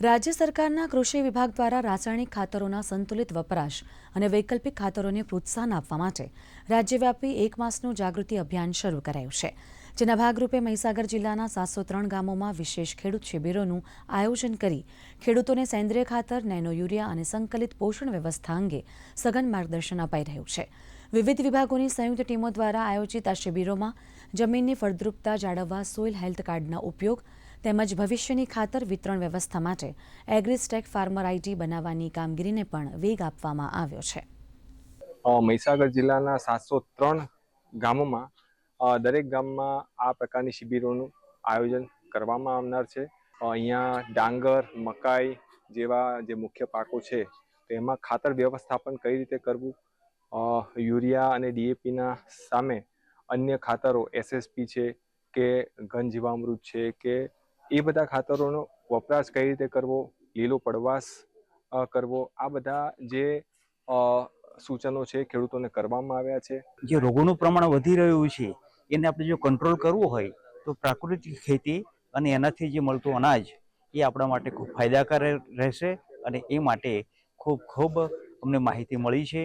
રાજ્ય સરકારના કૃષિ વિભાગ દ્વારા રાસાયણિક ખાતરોના સંતુલિત વપરાશ અને વૈકલ્પિક ખાતરોને પ્રોત્સાહન આપવા માટે રાજ્યવ્યાપી એક માસનું જાગૃતિ અભિયાન શરૂ કરાયું છે, જેના ભાગરૂપે મહીસાગર જિલ્લાના 703 ગામોમાં વિશેષ ખેડૂત શિબિરોનું આયોજન કરી ખેડૂતોને સેન્દ્રિય ખાતર, નેનો યુરિયા અને સંકલિત પોષણ વ્યવસ્થા અંગે સઘન માર્ગદર્શન અપાઈ રહ્યું છે। વિવિધ વિભાગોની સંયુક્ત ટીમો દ્વારા આયોજિત આ શિબિરોમાં જમીનની ફળદ્રુપતા જાળવવા સોઇલ હેલ્થ કાર્ડના ઉપયોગ તેમજ ભવિષ્યની ખાતર વિતરણ વ્યવસ્થા માટે એગ્રીસ્ટેક ફાર્મર આઈડી બનાવવાની કામગીરીને પણ વેગ આપવામાં આવ્યો છે। મહીસાગર જિલ્લાના 703 ગામોમાં દરેક ગામમાં આ પ્રકારની શિબિરોનું આયોજન કરવામાં આવનાર છે। અહીંયા ડાંગર, મકાઈ જેવા જે મુખ્ય પાકો છે તેમાં ખાતર વ્યવસ્થાપન કઈ રીતે કરવું, યુરિયા અને ડીએપીના સામે અન્ય ખાતરો એસએસપી છે કે ઘન જીવામૃત છે કે એ બધા ખાતરોનો વપરાશ કઈ રીતે કરવો, લીલો પડવાશ કરવો, આ બધા જે સૂચનો છે ખેડૂતોને કરવામાં આવ્યા છે। જે રોગોનું પ્રમાણ વધી રહ્યું છે એને આપણે જો કંટ્રોલ કરવું હોય તો પ્રાકૃતિક ખેતી અને એનાથી જે મળતું અનાજ એ આપણા માટે ખૂબ ફાયદાકારક રહેશે અને એ માટે ખૂબ અમને માહિતી મળી છે।